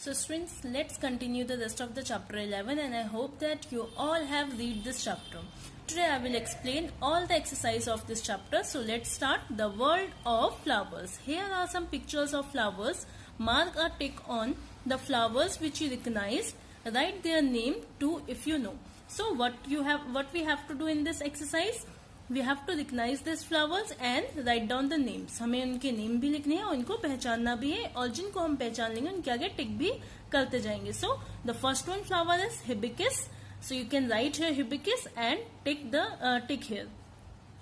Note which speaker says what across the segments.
Speaker 1: So students, let's continue the rest of the chapter 11 and I hope that you all have read this chapter. Today I will explain all the exercise of this chapter. So let's start the world of flowers. Here are some pictures of flowers. Mark a tick on the flowers which you recognize. Write their name too if you know. So what we have to do in this exercise? We have to recognize these flowers and write down the names. हमें उनके name भी लिखने हैं और उनको पहचानना भी है और जिनको हम पहचान लेंगे उनके आगे टिक भी करते जाएंगे. So the first one flower is hibiscus. So you can write here hibiscus and tick here.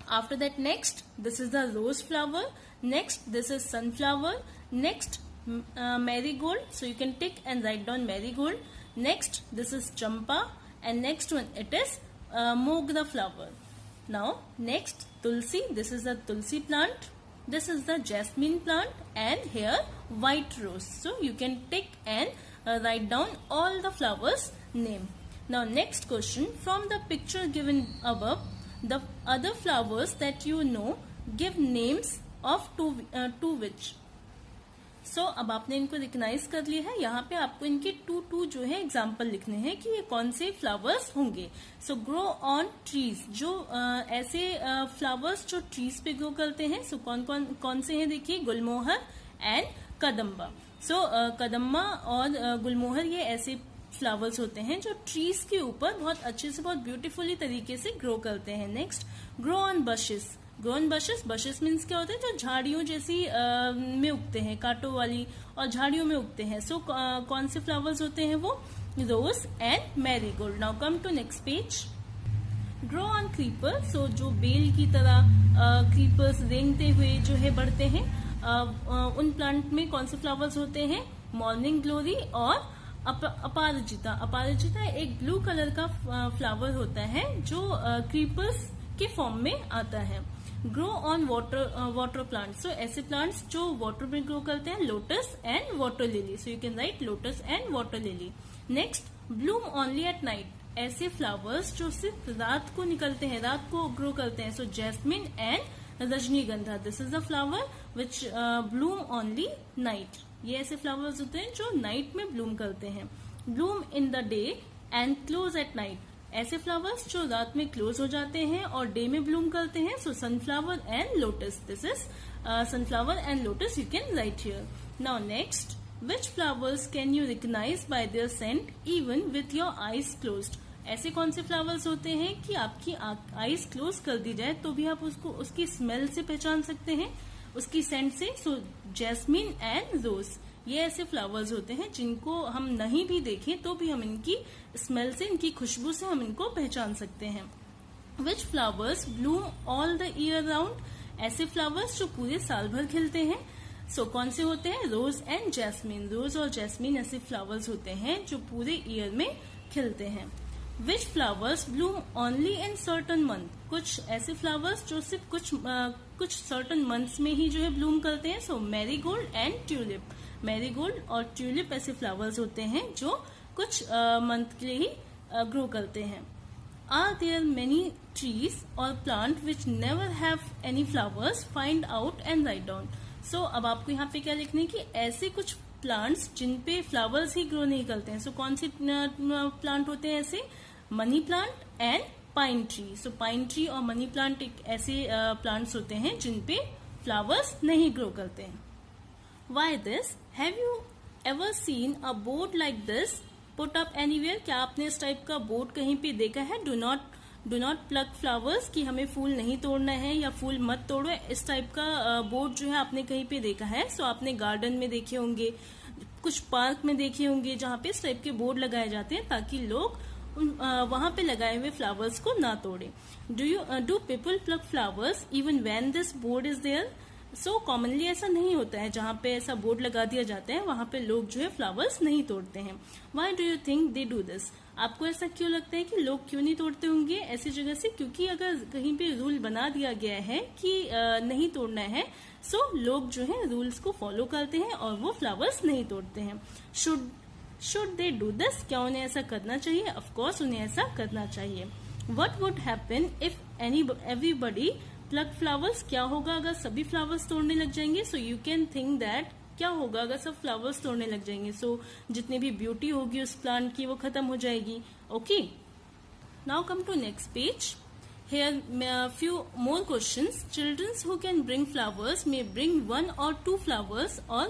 Speaker 1: After that, next this is the rose flower. Next this is sunflower. Next marigold. So you can tick and write down marigold. Next this is champa and next one it is mogra flower. Now next tulsi. This is the tulsi plant. This is the jasmine plant and here white rose. So you can tick and write down all the flowers name. Now next question, from the picture given above, the other flowers that you know, give names of to which. So अब आपने इनको recognise कर लिया है. यहाँ पे आपको इनके टू जो है एग्जाम्पल लिखने हैं कि ये कौन से फ्लावर्स होंगे. सो ग्रो ऑन ट्रीज, जो ऐसे फ्लावर्स जो ट्रीज पे ग्रो करते हैं. सो कौन से हैं देखिए, गुलमोहर एंड कदम्बा. सो कदम्बा और गुलमोहर ये ऐसे फ्लावर्स होते हैं जो ट्रीज के ऊपर बहुत अच्छे से बहुत ब्यूटीफुली तरीके से ग्रो करते हैं. Next grow on buses. Grow on buses. Buses means क्या होते हैं, जो झाड़ियों जैसी में उगते हैं, कांटों वाली और झाड़ियों में उगते हैं. सो कौन से फ्लावर्स होते हैं वो, rose and marigold. Now come to next page. Grow on creeper. So जो बेल की तरह क्रीपर्स रेंगते हुए जो है बढ़ते हैं, उन प्लांट में कौन से फ्लावर्स होते हैं, मॉर्निंग ग्लोरी और अपराजिता. अपराजिता एक ब्लू कलर का फ्लावर होता है जो क्रीपर्स के फॉर्म में आता है. Grow on water plant. So ऐसे प्लांट्स जो वाटर में ग्रो करते हैं, lotus and water lily. So you can write lotus and water lily. Next bloom only at night. ऐसे फ्लावर्स जो सिर्फ रात को निकलते हैं, रात को ग्रो करते हैं. सो जैस्मिन एंड रजनीगंधा. This is the flower which Bloom only night. ये ऐसे फ्लावर्स होते हैं जो नाइट में ब्लूम करते हैं. Bloom in the day and close eight night. ऐसे फ्लावर्स जो रात में क्लोज हो जाते हैं और डे में ब्लूम करते हैं. So sunflower and lotus. This is sunflower and lotus. You can write here. Now next, which flowers can you recognise by their scent even with your eyes closed. ऐसे कौन से फ्लावर्स होते हैं कि आपकी आईज क्लोज कर दी जाए तो भी आप उसको उसकी स्मेल से पहचान सकते हैं, उसकी सेंट से. सो जैस्मिन एंड रोज, ये ऐसे फ्लावर्स होते हैं जिनको हम नहीं भी देखें तो भी हम इनकी स्मेल से, इनकी खुशबू से हम इनको पहचान सकते हैं. विच flowers Bloom all the year round. ऐसे फ्लावर्स जो पूरे साल भर खिलते हैं. सो कौन से होते हैं, रोज एंड जैस्मिन. रोज और जैस्मिन ऐसे फ्लावर्स होते हैं जो पूरे ईयर में खिलते हैं. विच flowers Bloom only in certain month. कुछ ऐसे फ्लावर्स जो सिर्फ कुछ सर्टन मंथ्स में ही जो है ब्लूम करते हैं. सो मैरीगोल्ड एंड ट्यूलिप. मैरीगोल्ड और ट्यूलिप ऐसे फ्लावर्स होते हैं जो कुछ मंथ के लिए ही ग्रो करते हैं. आर देयर मेनी ट्रीज और plant which never have any flowers. Find out and write down. So अब आपको यहाँ पे क्या लिखना है कि ऐसे कुछ प्लांट्स जिन पे फ्लावर्स ही ग्रो नहीं करते हैं. सो कौन से प्लांट होते हैं ऐसे, money plant and pine tree. So pine tree और मनी प्लांट एक ऐसे प्लांट्स होते हैं जिन पे फ्लावर्स नहीं ग्रो करते हैं. Why this? Have you ever seen a board like this put up anywhere? क्या आपने इस टाइप का बोर्ड कहीं पे देखा है, डू नॉट प्लग फ्लावर्स, कि हमें फूल नहीं तोड़ना है या फूल मत तोड़ो. इस टाइप का बोर्ड जो है आपने कहीं पे देखा है. सो आपने गार्डन में देखे होंगे, कुछ पार्क में देखे होंगे जहाँ पे इस टाइप के बोर्ड लगाए जाते हैं ताकि लोग वहां पे लगाए हुए फ्लावर्स को ना तोड़े. Do people pluck flowers even when this board is there. So commonly ऐसा नहीं होता है. जहाँ पे ऐसा बोर्ड लगा दिया जाता है वहां पे लोग जो है फ्लावर्स नहीं तोड़ते हैं. Why do you think they do this. आपको ऐसा क्यों लगता है कि लोग क्यों नहीं तोड़ते होंगे ऐसी जगह से. क्योंकि अगर कहीं पे रूल बना दिया गया है कि नहीं तोड़ना है, सो लोग जो है रूल्स को फॉलो करते हैं और वो फ्लावर्स नहीं तोड़ते हैं. Should they do this. क्या उन्हें ऐसा करना चाहिए? ऑफकोर्स उन्हें ऐसा करना चाहिए. What would happen if everybody plug flowers. क्या होगा अगर सभी फ्लावर्स तोड़ने लग जाएंगे. सो यू कैन थिंक दैट क्या होगा अगर सब फ्लावर्स तोड़ने लग जाएंगे? सो जितनी भी ब्यूटी होगी उस प्लांट की वो खत्म हो जाएगी. Okay, now come to next page. Here few more questions. Children who can bring flowers may bring 1 or 2 flowers or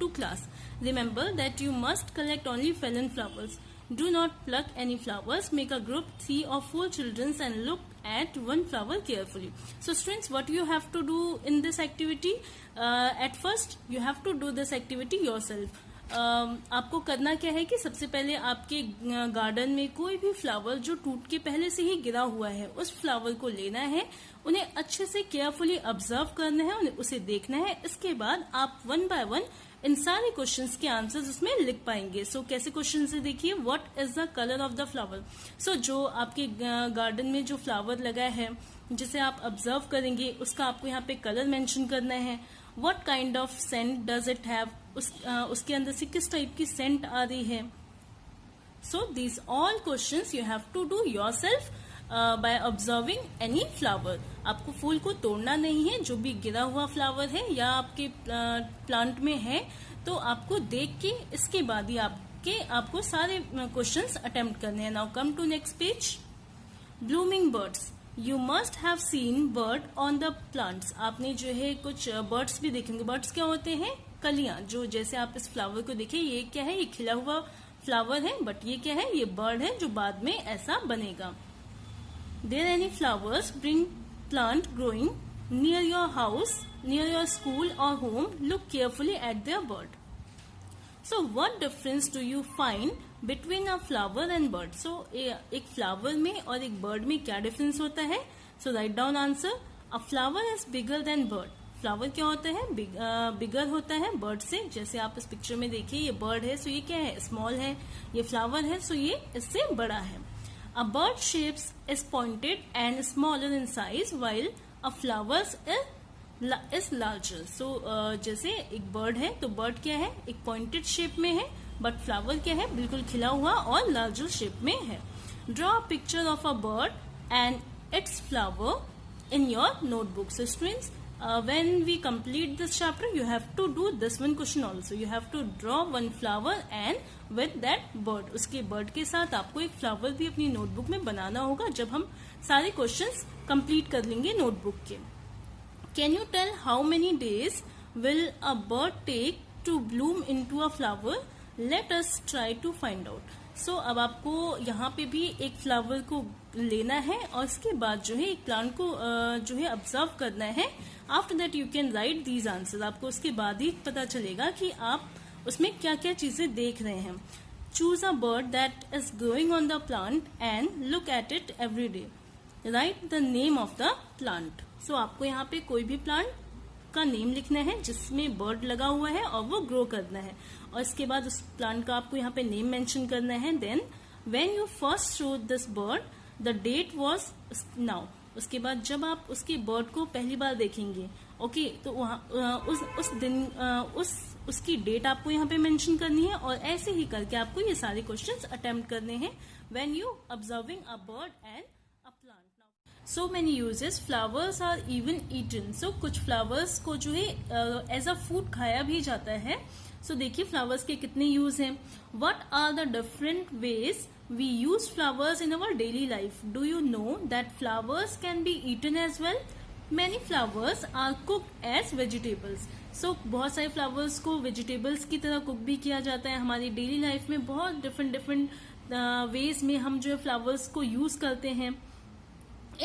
Speaker 1: to class. Remember that you must collect only fallen flowers. Do not pluck any flowers. Make a group 3 or 4 children and look at one flower carefully. So students, what you have to do in this activity? At first you have to do this activity yourself. आपको करना क्या है कि सबसे पहले आपके garden में कोई भी फ्लावर जो टूट के पहले से ही गिरा हुआ है उस फ्लावर को लेना है, उन्हें अच्छे से केयरफुली ऑब्जर्व करना है, उसे देखना है. इसके बाद आप 1 by 1 इन सारे क्वेश्चंस के आंसर्स उसमें लिख पाएंगे. सो कैसे क्वेश्चन से देखिए, what is the colour of the flower. So जो आपके गार्डन में जो फ्लावर लगा है जिसे आप ऑब्जर्व करेंगे उसका आपको यहाँ पे कलर मेंशन करना है. What kind of scent does it have, उसके अंदर से किस टाइप की सेंट आ रही है. So these all questions you have to do yourself by observing any flower. आपको फूल को तोड़ना नहीं है, जो भी गिरा हुआ फ्लावर है या आपके प्लांट में है तो आपको देख के इसके बाद ही आपको सारे क्वेश्चंस अटेम्प्ट करने हैं. Now come to next page. Blooming birds. You must have seen bird on the plants. आपने जो है कुछ बर्ड्स भी देखेंगे. बर्ड्स क्या होते हैं? कलियां. जो जैसे आप इस फ्लावर को देखिए, ये क्या है? ये खिला हुआ फ्लावर है, बट ये क्या है? ये बर्ड है जो बाद में ऐसा बनेगा. There any flowers bring plant growing near your house, near your school और home, look carefully at their bud. So what difference do you find between a flower and bud. So एक flower में और एक bird में क्या difference होता है? So write down answer. A flower is bigger than bud. Flower क्या होता है? बिगर होता है बर्ड से. जैसे आप इस पिक्चर में देखिए, ये बर्ड है, सो ये क्या है? स्मॉल है. ये फ्लावर है, सो ये इससे बड़ा है. A bud shapes is pointed and smaller in size while a flowers is larger. So जैसे एक बर्ड है तो बर्ड क्या है? एक पॉइंटेड शेप में है, बट फ्लावर क्या है? बिल्कुल खिला हुआ और लार्जर शेप में है. Draw a picture of a bird and it's flower in your notebook. So students, when we complete this chapter you have to do this one question also. You have to draw one flower and with that bird. उसके bird के साथ आपको एक flower भी अपनी notebook में बनाना होगा जब हम सारे questions complete कर लेंगे notebook के. Can you tell how many days will a bird take to bloom into a flower? Let us try to find out. So अब आपको यहाँ पे भी एक फ्लावर को लेना है और इसके बाद जो है एक प्लांट को जो है ऑब्जर्व करना है. After that you can right these answers. आपको उसके बाद ही पता चलेगा कि आप उसमें क्या क्या चीजें देख रहे हैं. Choose a bud that is growing on the plant and look at it every day. Write the name of the plant. So आपको यहाँ पे कोई भी प्लांट का नेम लिखना है जिसमें बर्ड लगा हुआ है और वो ग्रो करना है, और इसके बाद उस प्लांट का आपको यहाँ पे नेम मेंशन करना है. Then when you first show this bird the date was now. उसके बाद जब आप उसके बर्ड को पहली बार देखेंगे, ओके, तो वहाँ उस दिन उसकी डेट आपको यहाँ पे मेंशन करनी है, और ऐसे ही करके आपको ये सारे क्वेश्चंस अटेम्प्ट करने हैं when you observing a bird and a plant. So many uses. Flowers are even eaten. So कुछ flowers को जो है एज अ फूड खाया भी जाता है. So देखिए flowers के कितने यूज हैं. What are the different ways we use flowers in our daily life? Do you know that flowers can be eaten as well? Many flowers are cooked as vegetables. So बहुत सारे flowers को vegetables की तरह cook भी किया जाता है. हमारी डेली लाइफ में बहुत डिफरेंट वेज में हम जो है flowers को यूज करते हैं.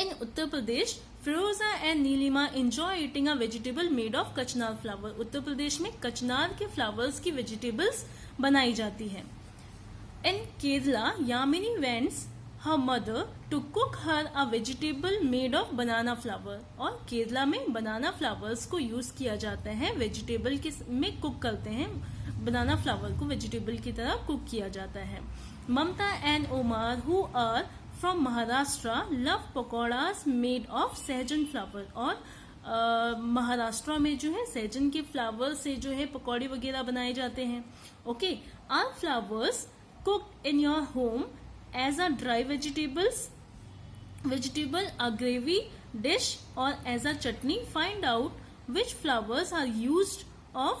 Speaker 1: In Uttar Pradesh, Firoza and Neelima enjoy eating a vegetable made of कचनार flower. उत्तर प्रदेश में कचनार के flowers की vegetables बनाई जाती है. In Kerala, Yamini wants her mother to cook her a vegetable made of banana flower. और केरला में banana flowers को यूज किया जाता है, vegetable के में कुक करते हैं. banana flower को vegetable की तरह कुक किया जाता है. Mamta and Omar, who are from Maharashtra, love pakoras made of सहजन flower. और महाराष्ट्र में जो है सहजन के फ्लावर से जो है पकौड़े वगैरह बनाए जाते हैं. Okay, are flowers cooked in your home as a dry vegetable, a gravy dish or as a chutney? Find out which flowers are used of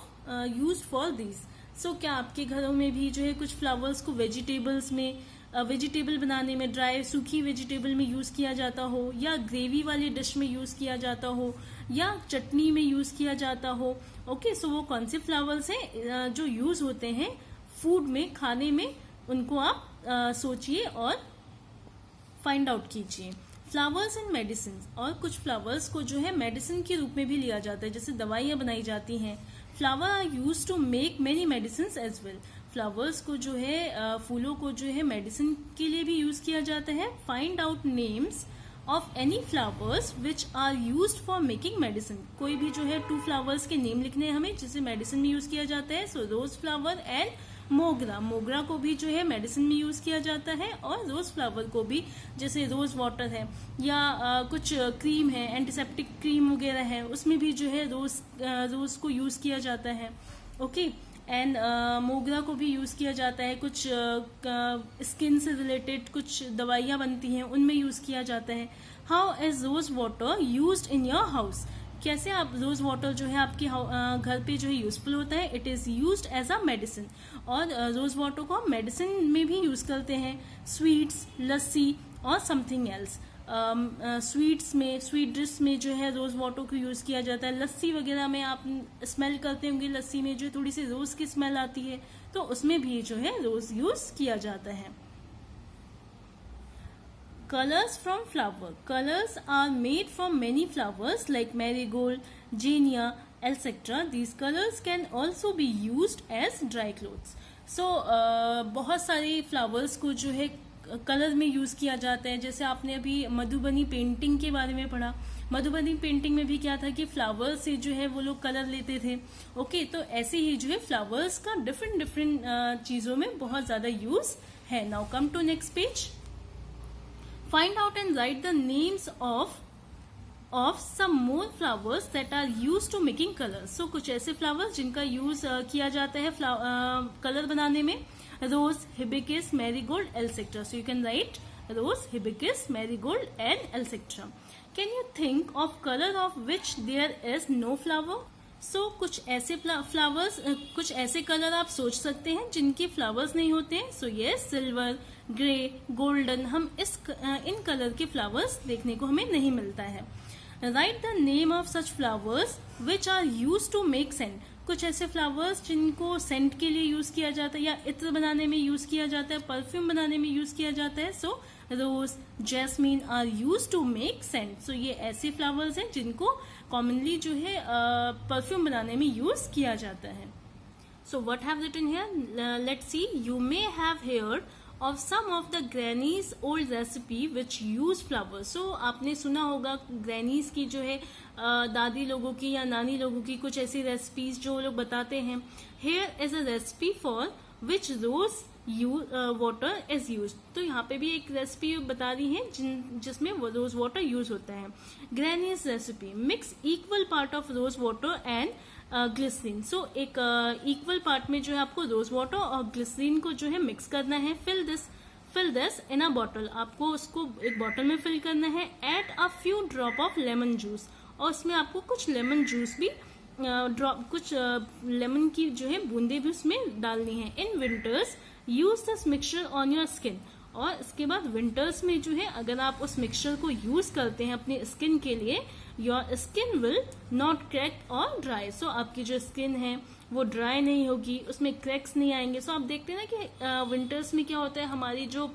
Speaker 1: used for this. So क्या आपके घरों में भी जो है कुछ फ्लावर्स को वेजिटेबल्स में, वेजिटेबल बनाने में, ड्राई सूखी वेजिटेबल में यूज किया जाता हो, या ग्रेवी वाली डिश में यूज किया जाता हो, या चटनी में यूज किया जाता हो. ओके, सो वो कौन से फ्लावर्स हैं जो यूज होते हैं फूड में, खाने में, उनको आप सोचिए और फाइंड आउट कीजिए. फ्लावर्स एंड मेडिसिन, और कुछ फ्लावर्स को जो है मेडिसिन के रूप में भी लिया जाता है, जैसे दवाइयां बनाई जाती हैं. Flower are use to make many medicine as well. Flowers को जो है फूलों को जो है मेडिसिन के लिए भी यूज किया जाता है. Find out names of any flowers which are use for making medicine. कोई भी जो है 2 फ्लावर्स के नेम लिखने हैं हमें जिसे मेडिसिन में यूज किया जाता है. सो रोज फ्लावर एंड मोगरा. मोगरा को भी जो है मेडिसिन में यूज किया जाता है, और रोज फ्लावर को भी, जैसे रोज वाटर है या कुछ क्रीम है, एंटीसेप्टिक क्रीम वगैरह है, उसमें भी जो है रोज को यूज किया जाता है. ओके, एंड मोगरा को भी यूज किया जाता है, कुछ स्किन से रिलेटेड कुछ दवाइयां बनती हैं उनमें यूज किया जाता है. How is rose water used in your house. कैसे आप रोज वाटर जो है आपके घर पे जो है यूजफुल होता है. It is used as a medicine, और रोज वाटर को हम मेडिसिन में भी यूज करते हैं. स्वीट्स, लस्सी और समथिंग एल्स. स्वीट्स में, स्वीट डिश में जो है रोज वाटर को यूज किया जाता है. लस्सी वगैरह में आप स्मेल करते होंगे, लस्सी में जो थोड़ी सी रोज की स्मेल आती है, तो उसमें भी जो है रोज यूज किया जाता है. Colors from flower. Colors are made from many flowers like marigold, genia, etc. These colors can also be used as dry clothes. So बहुत सारे फ्लावर्स को जो है कलर में यूज किया जाता है. जैसे आपने अभी मधुबनी पेंटिंग के बारे में पढ़ा. मधुबनी पेंटिंग में भी क्या था कि फ्लावर से जो है वो लोग कलर लेते थे. ओके, तो ऐसे ही जो है फ्लावर्स का डिफरेंट चीजों में बहुत ज्यादा यूज है. Now come to next page. Find out and write the names of some more flowers that are used to making colors. So कुछ ऐसे flowers जिनका यूज किया जाता है कलर बनाने में. Rose, hibiscus, marigold, etc. So you can write rose, hibiscus, marigold and etc. Can you think of color of which there is no flower? So कुछ ऐसे फ्लावर्स, कुछ ऐसे कलर आप सोच सकते हैं जिनके फ्लावर्स नहीं होते हैं. So yes, silver, grey, golden, हम इन कलर के फ्लावर्स देखने को हमें नहीं मिलता है. Write the name of such flowers which are use to make scent. कुछ ऐसे फ्लावर्स जिनको सेंट के लिए यूज किया जाता है, या इत्र बनाने में यूज किया जाता है, परफ्यूम बनाने में यूज किया जाता है. So rose, jasmine are use to make scent. So ये ऐसे फ्लावर्स हैं जिनको कॉमनली जो है परफ्यूम बनाने में यूज किया जाता है. So what have written here, let's see. You may have heard of some of the granny's old recipe which use flowers. So आपने सुना होगा ग्रैनीज की जो है दादी लोगों की या नानी लोगों की कुछ ऐसी रेसिपीज जो लोग बताते हैं. Here is a recipe for which rose water is used. तो यहाँ पे भी एक रेसिपी बता रही है जिसमें रोज वाटर यूज होता है. Granny's recipe, mix equal part of rose water and glycerine. So एक इक्वल पार्ट में जो है आपको रोज वाटर और ग्लिसरीन को जो है मिक्स करना है. Fill this in a bottle. आपको उसको एक बॉटल में फिल करना है. Add a few drop of lemon juice, और उसमें आपको कुछ लेमन जूस भी कुछ लेमन की जो है बूंदे भी उसमें डालनी है. In winters use this mixture on your skin. और इसके बाद विंटर्स में जो है अगर आप उस मिक्सचर को यूज करते हैं अपने स्किन के लिए, your skin will not crack और ड्राई. सो आपकी जो स्किन है वो ड्राई नहीं होगी, उसमें क्रैक्स नहीं आएंगे. सो आप देखते हैं ना कि विंटर्स में क्या होता है, हमारी जो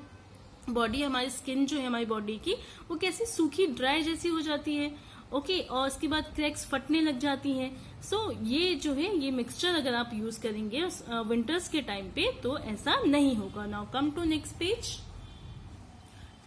Speaker 1: बॉडी, हमारी स्किन जो है हमारी बॉडी की, वो कैसी सूखी ड्राई जैसी हो जाती है. ओके, और उसके बाद क्रैक्स फटने लग जाती हैं. सो ये जो है ये मिक्सचर अगर आप यूज करेंगे विंटर्स के टाइम पे तो ऐसा नहीं होगा. Now come to next page.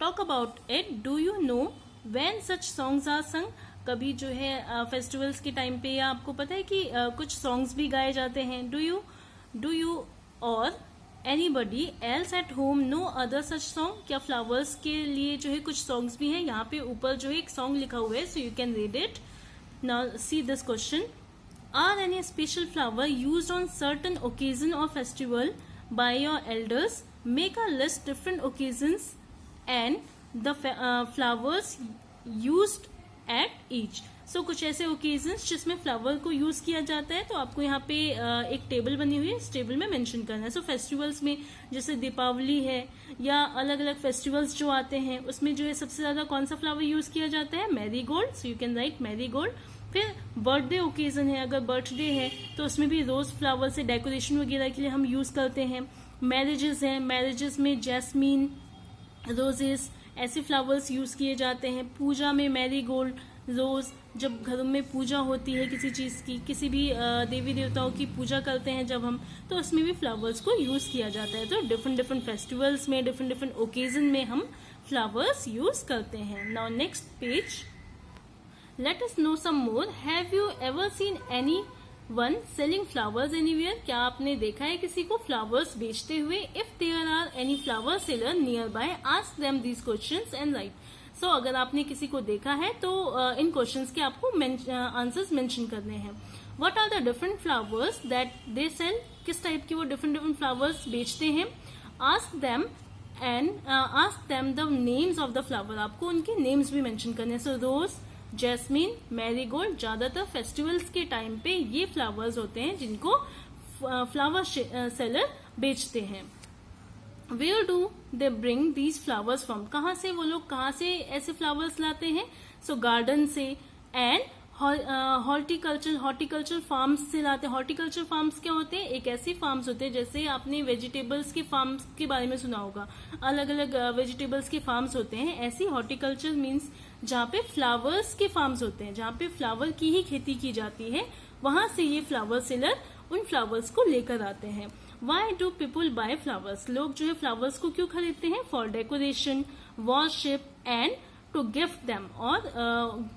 Speaker 1: Talk about it. Do you know when such songs are sung. कभी जो है फेस्टिवल्स के टाइम पे या आपको पता है कि कुछ सॉन्ग्स भी गाए जाते हैं. डू यू और anybody else at home know other such song. क्या फ्लावर्स के लिए जो है कुछ सॉन्ग्स भी हैं. यहाँ पे ऊपर जो है एक सॉन्ग लिखा हुआ है, so you can read it. Now see this question. Are any special flower used on certain occasion और festival by your elders. Make a list different occasions and the flowers used at each. So कुछ ऐसे occasions जिसमें flower को use किया जाता है, तो आपको यहाँ पे एक टेबल बनी हुई है, इस टेबल में मेंशन करना है। सो फेस्टिवल्स में जैसे दीपावली है या अलग अलग फेस्टिवल्स जो आते हैं, उसमें जो है सबसे ज्यादा कौन सा फ्लावर यूज किया जाता है, marigold. So you can right marigold. फिर बर्थडे ओकेजन है, अगर बर्थडे है तो उसमें भी रोज फ्लावर से डेकोरेशन वगैरह के लिए हम यूज करते हैं। मैरिजेस हैं, मैरिजेस में जैस्मीन, रोजेस, ऐसे फ्लावर्स यूज किए जाते हैं। पूजा में मैरीगोल्ड, रोज, जब घरों में पूजा होती है किसी चीज की, किसी भी देवी देवताओं की पूजा करते हैं जब हम, तो उसमें भी फ्लावर्स को यूज किया जाता है। तो डिफरेंट डिफरेंट फेस्टिवल्स में, डिफरेंट डिफरेंट ओकेजन में हम फ्लावर्स यूज करते हैं। Now next page, let us know some more. Have you ever seen anyone selling flowers anywhere? क्या आपने देखा है किसी को फ्लावर्स बेचते हुए? If there are any flower seller nearby, ask them these questions and write. So अगर आपने किसी को देखा है तो इन क्वेश्चंस के आपको आंसर्स मेंशन करने हैं। What are the different flowers that they sell? किस टाइप के वो डिफरेंट डिफरेंट फ्लावर्स बेचते हैं? Ask them and ask them the names of the flower. आपको उनके नेम्स भी मेंशन करने हैं। सो रोज, जैस्मीन, मैरीगोल्ड, ज्यादातर फेस्टिवल्स के टाइम पे ये फ्लावर्स होते हैं जिनको फ्लावर सेलर बेचते हैं। Where do they bring these flowers from? कहाँ से वो लोग, कहाँ से ऐसे फ्लावर्स लाते हैं? सो गार्डन से एंड हॉर्टिकल्चर फार्म्स से लाते हैं। हॉर्टिकल्चर फार्म्स क्या होते हैं? एक ऐसे फार्म्स होते हैं, जैसे आपने वेजिटेबल्स के फार्म्स के बारे में सुना होगा, अलग अलग वेजिटेबल्स के फार्म्स होते हैं। ऐसी हॉर्टिकल्चर मीन्स जहाँ पे फ्लावर्स के फार्म्स होते हैं, जहाँ पे फ्लावर की ही खेती की जाती है, वहां से ये फ्लावर सेलर उन फ्लावर्स को लेकर आते हैं। Why do people buy flowers? लोग जो है फ्लावर्स को क्यों खरीदते हैं? For decoration, worship and to gift them. और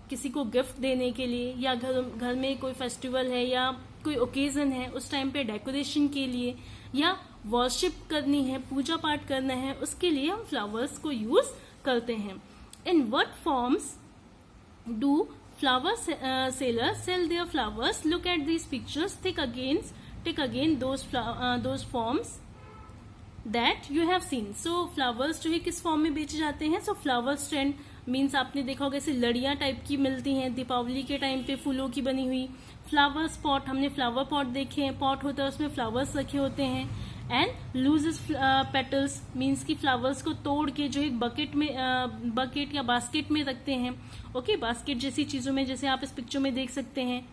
Speaker 1: किसी को गिफ्ट देने के लिए, या घर में कोई फेस्टिवल है या कोई ओकेजन है उस टाइम पे डेकोरेशन के लिए, या वर्शिप करनी है, पूजा पाठ करना है, उसके लिए हम फ्लावर्स को यूज करते हैं। In what forms do flower sellers sell their flowers? Look at these pictures. Take again those forms that you have seen. So flowers जो है किस फॉर्म में बेचे जाते हैं? So flower stand मीन्स आपने देखा होगा ऐसे लड़ियां टाइप की मिलती हैं दीपावली के टाइम पे, फूलों की बनी हुई। फ्लावर पॉट, हमने फ्लावर पॉट देखे हैं, पॉट होता है उसमें फ्लावर्स रखे होते हैं। एंड लूजेस पेटल्स मीन्स की फ्लावर्स को तोड़ के जो एक बकेट या बास्केट में रखते हैं। ओके, बास्केट जैसी चीजों में, जैसे आप इस पिक्चर में देख सकते हैं।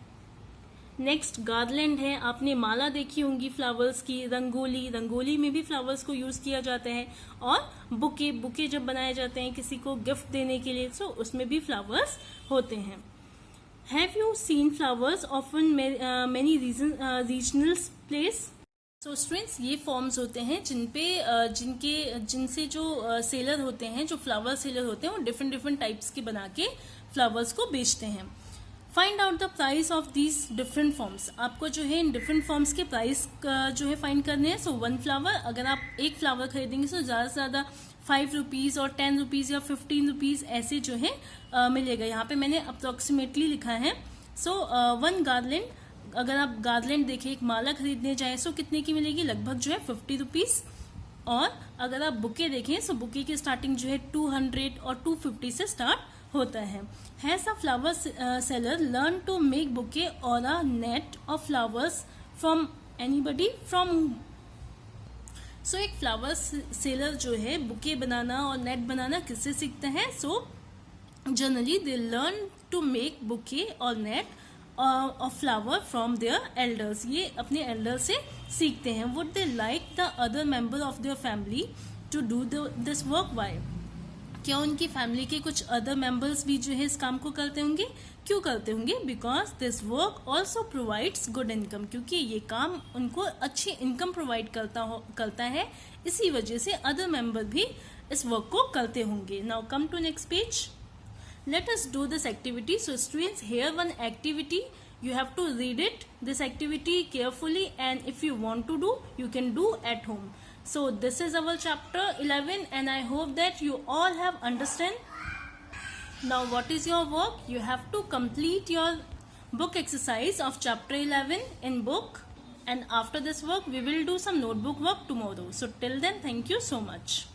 Speaker 1: नेक्स्ट गार्लैंड है, आपने माला देखी होंगी फ्लावर्स की। रंगोली में भी फ्लावर्स को यूज किया जाता है। और बुके जब बनाए जाते हैं किसी को गिफ्ट देने के लिए, सो उसमें भी फ्लावर्स होते हैं। Have you seen flowers often many regional place? So students, ये फॉर्म्स होते हैं जिनसे जो सेलर होते हैं, जो फ्लावर सेलर होते हैं, वो डिफरेंट डिफरेंट टाइप्स के बना के फ्लावर्स को बेचते हैं। Find out the price of these different forms. आपको जो है इन डिफरेंट फॉर्म्स के प्राइस जो है फाइंड करने हैं। सो वन फ्लावर, अगर आप एक फ्लावर खरीदेंगे तो ज्यादा से ज्यादा 5 रुपीज और 10 रुपीज या 15 रुपीज ऐसे जो है मिलेगा। यहाँ पे मैंने अप्रोक्सीमेटली लिखा है। सो वन गार्लैंड, अगर आप गार्लैंड देखें, एक माला खरीदने जाए, सो कितने की मिलेगी? लगभग जो है 50 रुपीज। और अगर आप बुके देखें, सो बुके की स्टार्टिंग जो है 200 और 250 से स्टार्ट होता है। Has a flower seller learn to make bouquet और a net of flowers from anybody? From so एक फ्लावर सेलर जो है बुके बनाना और नेट बनाना किससे सीखता है? So generally they learn to make bouquet और net of flower from their elders. ये अपने एल्डर से सीखते हैं। Would they like the other member of their family to do this work? Why? क्या उनकी फैमिली के कुछ अदर मेंबर्स भी जो है इस काम को करते होंगे? क्यों करते होंगे? Because this work also provides good income. क्योंकि ये काम उनको अच्छी इनकम प्रोवाइड करता है, इसी वजह से अदर मेंबर भी इस वर्क को करते होंगे। Now come to next page. Let us do this activity. So students, here one activity, you have to read it, this activity carefully, and if you want to do, you can do at home. So this is our chapter 11 and I hope that you all have understand. Now what is your work? You have to complete your book exercise of chapter 11 in book, and after this work we will do some notebook work tomorrow. So till then, thank you so much.